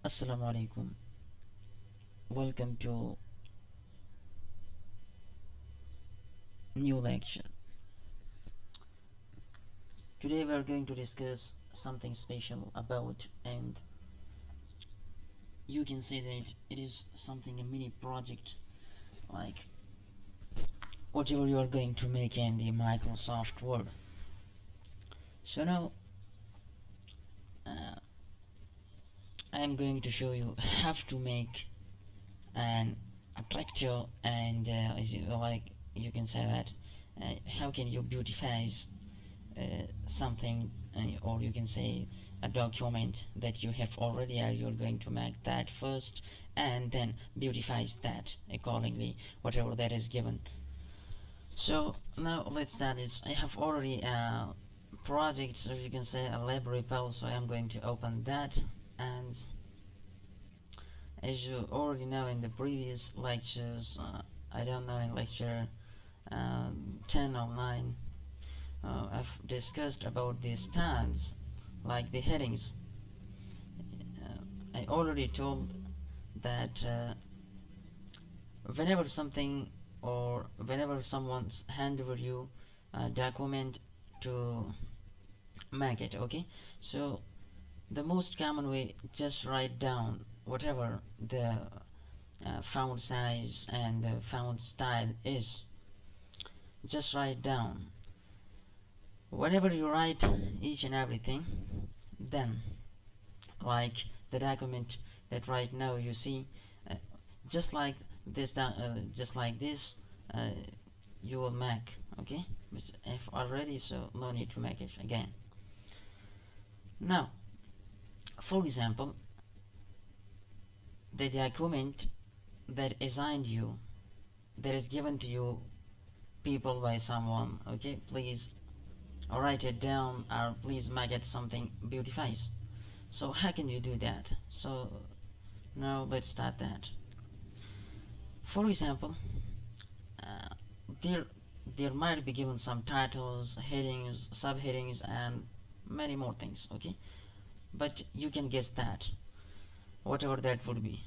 Assalamu alaikum. Welcome to new lecture. Today we are going to discuss something special about, and you can say that it is something a mini project, like whatever you are going to make in the Microsoft Word. So now I am going to show you how to make an attractive and like you can say that how can you beautify something, or you can say a document that you have already, or you're going to make that first and then beautifies that accordingly whatever that is given. So now let's start this. I have already a project, so you can say a library file, so I'm going to open that. And as you already know in the previous lectures, I don't know, in lecture 10 or 9, I've discussed about the stands, like the headings. I already told that whenever something, or whenever someone's hand over you a document to make it, okay, so the most common way, just write down whatever the font size and the font style is. Just write down. Whenever you write each and everything, then like the document that right now you see, uh, just like this, just like this, uh, you will make, okay, if already, so no need to make it again. Now, for example, the document that assigned you, that is given to you people by someone, okay, please write it down, or please make it something beautifies. So how can you do that? So now let's start that. For example, uh, there there might be given some titles, headings, subheadings, and many more things, okay, but you can guess that whatever that would be.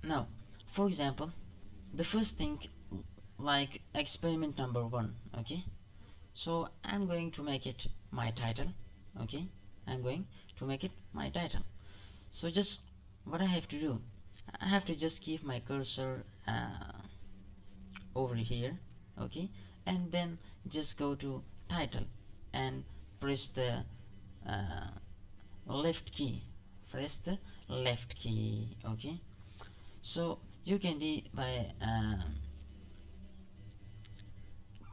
Now, for example, the first thing, like experiment number 1, okay, so I'm going to make it my title, okay, I'm going to make it my title. So just what I have to do, I have to just keep my cursor over here, okay, and then just go to title and press the uh, left key, press the left key, okay. So you can do by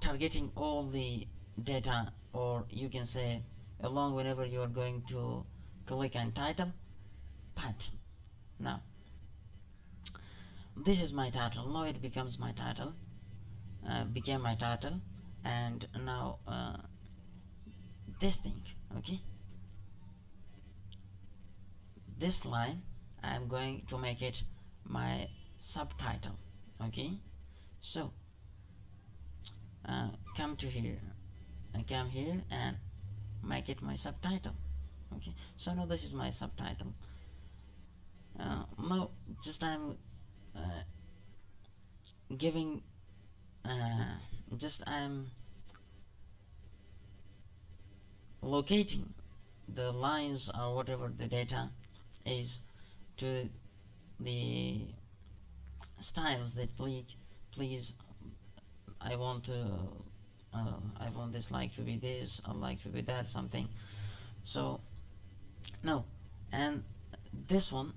targeting all the data, or you can say along whenever you are going to click on title. But now this is my title, now it becomes my title, became my title. And now this thing, okay, this line, I'm going to make it my subtitle, okay. So come to here, and come here and make it my subtitle, okay. So now this is my subtitle. Now just I'm giving just I'm locating the lines or whatever the data is to the styles that please I want to I want this like to be this, I like to be that, something. So no, and this one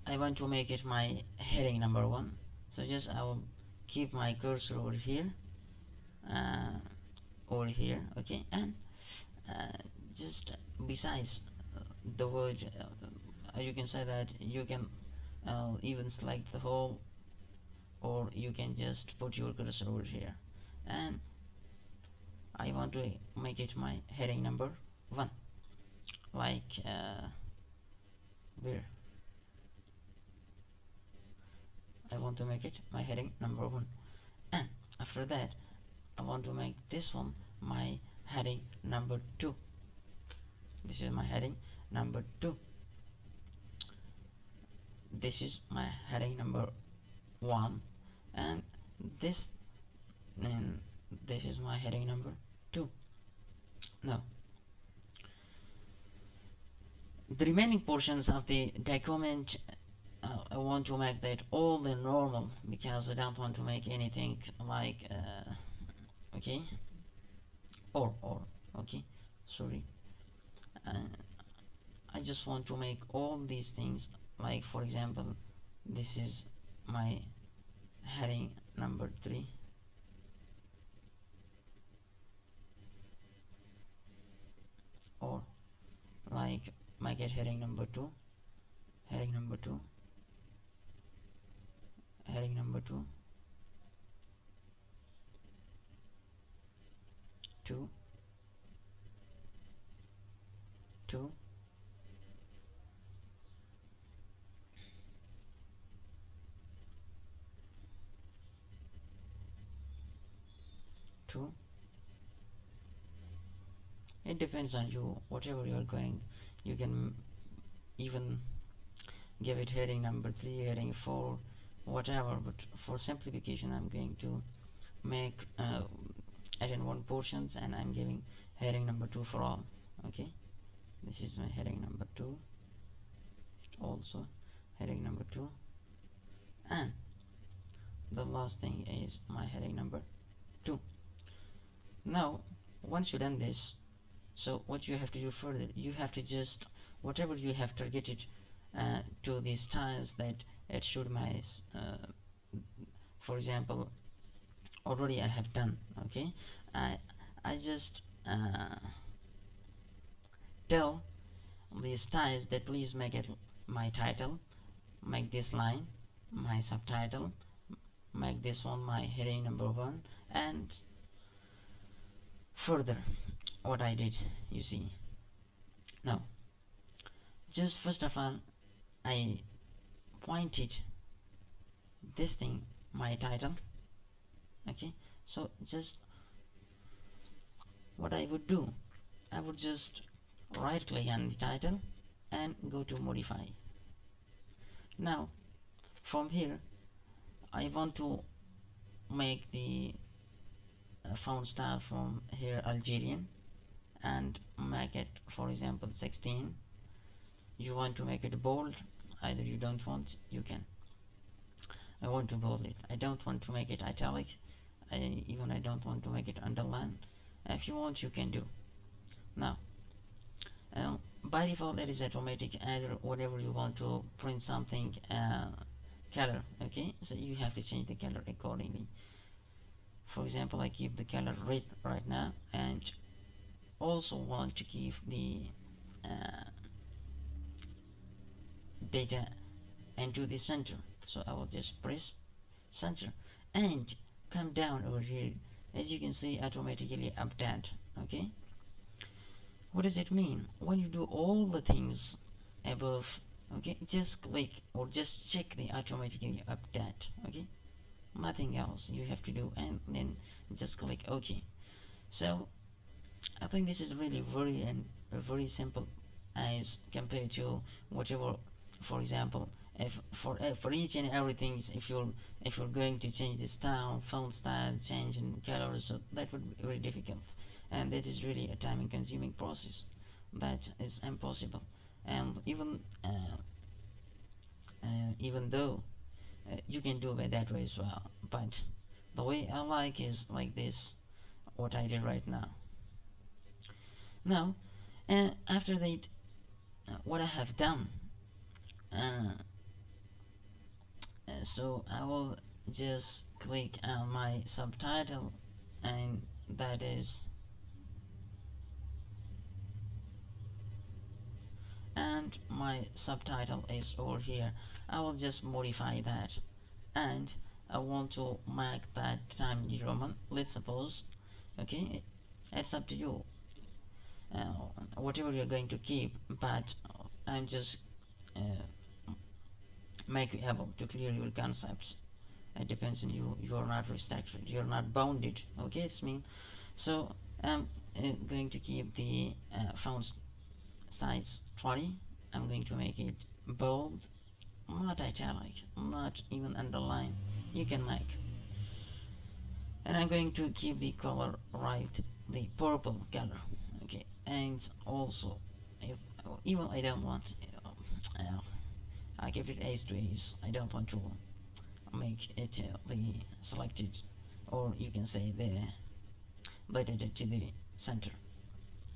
I want to make it my heading number 1. So just I will keep my cursor over here, uh, okay, and just besides the word, you can say that you can even select the whole, or you can just put your cursor over here, and I want to make it my heading number 1, like where I want to make it my heading number 1. And after that I want to make this one my heading number 2. This is my heading number 2. this is my heading number 1, and this and this is my heading number 2. Now the remaining portions of the document, I want to make that all the normal, because I don't want to make anything like okay, or okay, sorry, I just want to make all these things, like for example this is my heading number 3, or like make it heading number 2, heading number 2, heading number 2, 2, 2, 2. It depends on you, whatever you are going. You can even give it heading number 3, heading 4, whatever, but for simplification I'm going to make item 1 portions, and I'm giving heading number 2 for all. Okay, this is my heading number 2, also heading number 2, and the last thing is my heading number 2. Now once you done this, so what you have to do further, you have to just whatever you have targeted to these tiles that it should my for example already I have done. Okay, I just tell these tiles that please make it my title, make this line my subtitle, make this one my heading number 1, and further what I did, you see. Now just first of all I pointed this thing my title. Okay, so just what I would do, I would just right click on the title and go to modify. Now from here I want to make the font style from here Algerian, and make it for example 16. You want to make it bold, either you don't want, you can. I want to bold it, I don't want to make it italic, I don't want to make it underline. If you want, you can do. Now by default it is automatic, either whenever you want to print something color. Okay, so you have to change the color accordingly. For example, I keep the color red right now, and also want to keep the data into the center, so I will just press center and come down over here. As you can see, automatically update. Okay, what does it mean? When you do all the things above, okay, just click or just check the automatically update. Okay, nothing else you have to do, and then just click OK. So I think this is really very simple as compared to whatever. For example, if for each and everything, if you're going to change the style, font style, change in colors, so that would be very difficult, and that is really a time consuming process that is impossible. And even though you can do it that way as well, but the way I like is like this, what I did right now. Now after that, what I have done, so I will just click on my subtitle, and that is, and my subtitle is over here. I will just modify that, and I want to make that time New Roman, let's suppose. Okay, it's up to you, whatever you're going to keep, but I'm just make you able to clear your concepts. It depends on you. You're not restricted, you're not bounded. Okay, it's mean. So I'm going to keep the font size 20. I'm going to make it bold, not italic, not even underline, you can make. And I'm going to keep the color right, the purple color, okay. And also, if even I don't want, I keep it ace to ace. I don't want to make it the selected, or you can say the related to the center.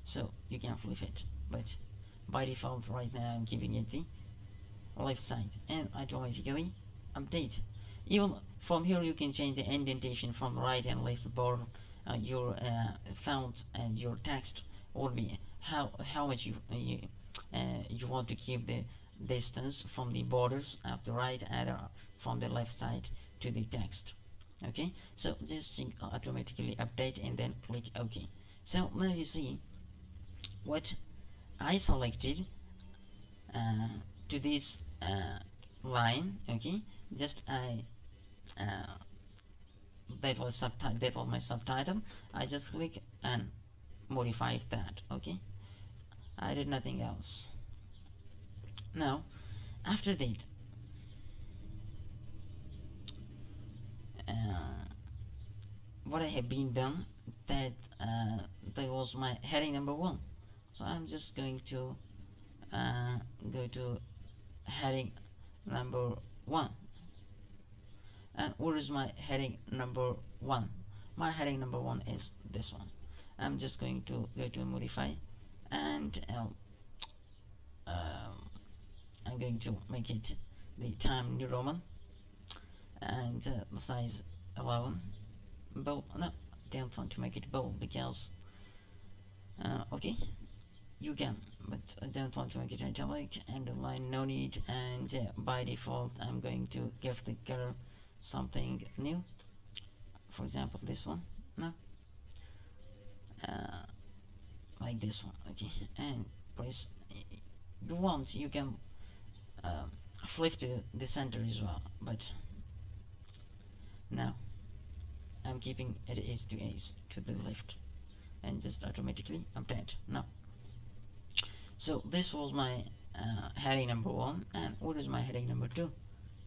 So you can flip it, but by default right now I'm keeping it the left side, and automatically update. Even from here you can change the indentation from right and left border. Your font and your text will be how much you want to keep the distance from the borders of the right and from the left side to the text. Okay, so just automatically update and then click OK. So now you see what I selected to this line. Okay, just I that was my subtitle. I just click and modified that. Okay, I did nothing else. Now after that, what I have been done, that that was my heading number 1. So I'm just going to go to heading number 1. And what is my heading number 1? My heading number 1 is this one. I'm just going to go to modify, and I'm going to make it the Time New Roman, and the size 11. Bold, no, don't want to make it bold because okay, you can, but I don't want to make it italic, and the line no need, and by default I'm going to give the color something new, for example this one, no, like this one, okay, and press you want, you can flip to the center as well, but now I'm keeping it ace to ace to the left, and just automatically update now. So this was my heading number 1, and what is my heading number 2?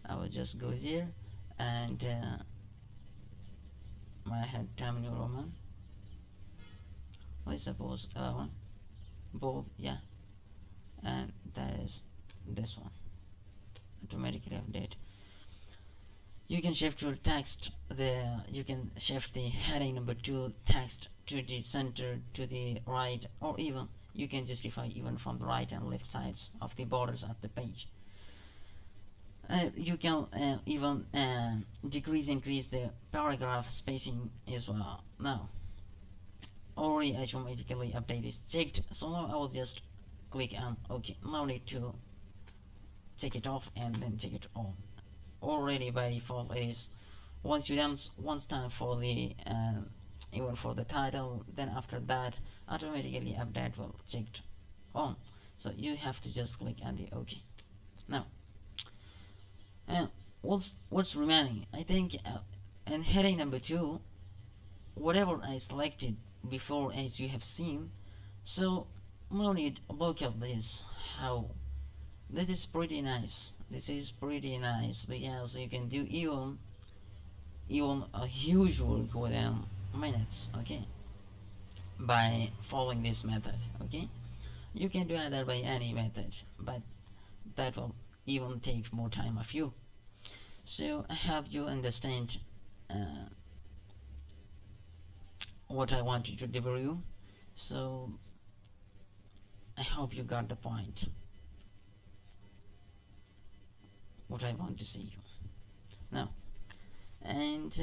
I will just go there, and my head Time New Roman, let's suppose 11, bold, yeah, and that is this one, automatically update. You can shift your text, you can shift the heading number 2 text to the center, to the right, or even you can justify even from the right and left sides of the borders of the page. You can even increase the paragraph spacing as well. Now already automatically update is checked, so now I will just click on OK. No need to take it off and then take it on. Already by default it is, once you done once time for the even for the title, then after that automatically update will checked on, so you have to just click on the OK. Now what's remaining, I think in heading number 2, whatever I selected before, as you have seen, so no need look at this, how this is pretty nice. This is pretty nice because you can do even a huge work within minutes, okay, by following this method, okay. You can do that by any method, but that will even take more time of you. So I hope you understand what I wanted to deliver you. So I hope you got the point, what I want to say you now. And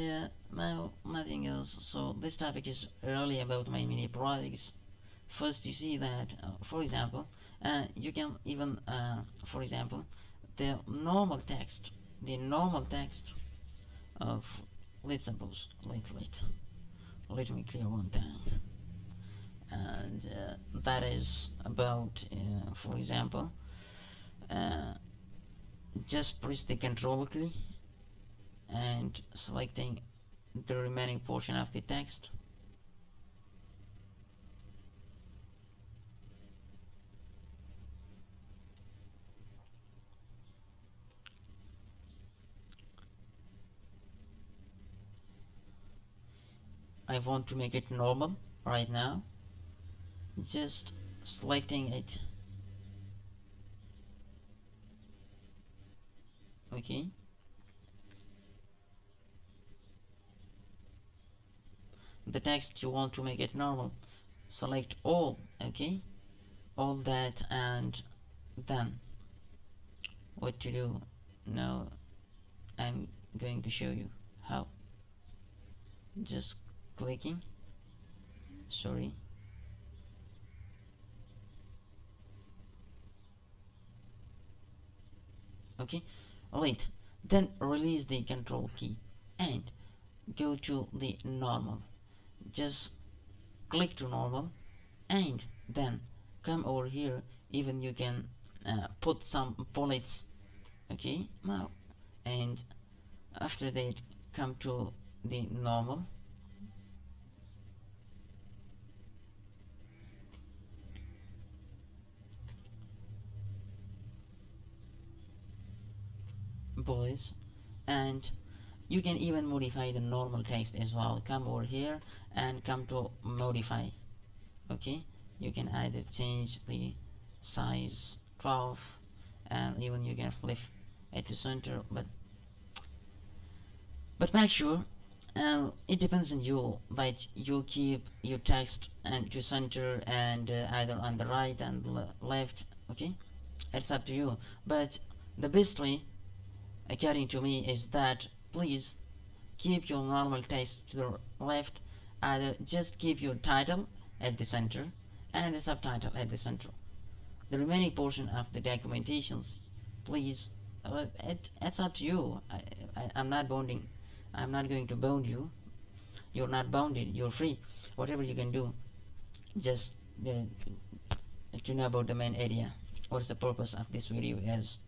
now nothing else. So this topic is really about my mini projects. First, you see that for example you can even for example the normal text of, let's suppose, let me clear one thing, and that is about for example just press the control key and selecting the remaining portion of the text, I want to make it normal right now. Just selecting it. Okay. The text you want to make it normal. Select all. Okay. All that, and then what to do. Now I'm going to show you how. Just clicking. Sorry. Okay. Alright. Then release the control key and go to the normal. Just click to normal and then come over here. Even you can put some bullets. Okay. Now, and after that, come to the normal. Bullets, and you can even modify the normal text as well. Come over here and come to modify. Okay, you can either change the size 12, and even you can flip it to center, but make sure it depends on you that you keep your text and to center, and either on the right and left. Okay, it's up to you, but the best way according to me is that please keep your normal text to the left. Either just keep your title at the center and the subtitle at the center. The remaining portion of the documentations, please, it's up to you. I'm not bounding. I'm not going to bound you. You're not bounded. You're free. Whatever you can do, just to know about the main area. What's the purpose of this video is.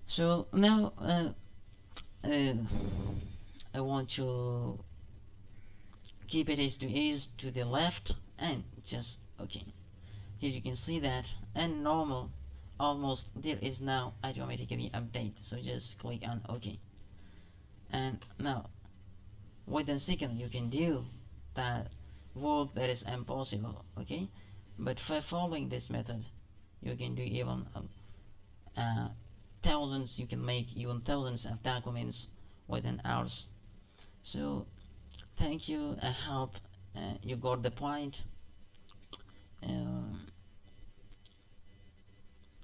So now I want to keep it as to the left, and just okay. Here you can see that, and normal almost there is now automatically update. So just click on OK, and now within a second you can do that work that is impossible. Okay, but by following this method you can do even thousands. You can make even thousands of documents within hours. So thank you. I hope you got the point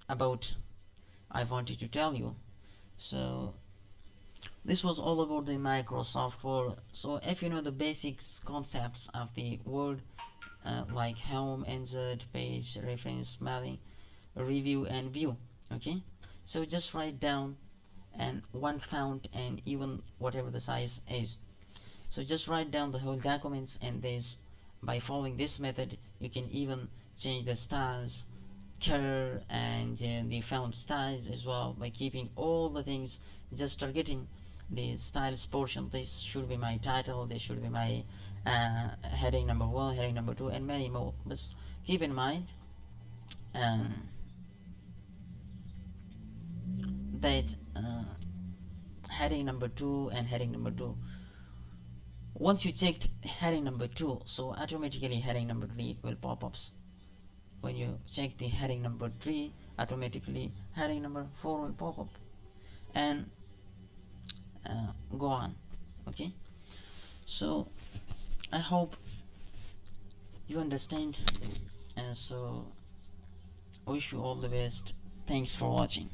about I wanted to tell you. So this was all about the Microsoft Word. So if you know the basics concepts of the Word, like home, insert, page, reference, spelling, review, and view. Okay, so just write down and one font and even whatever the size is. So just write down the whole documents, and this by following this method you can even change the styles, color, and the font styles as well by keeping all the things, just targeting the styles portion. This should be my title, this should be my heading number 1, heading number 2, and many more. But keep in mind that heading number 2 and heading number 2, once you checked heading number 2, so automatically heading number 3 will pop up. When you check the heading number 3, automatically heading number 4 will pop up, and go on. Okay, so I hope you understand, and so I wish you all the best. Thanks for watching.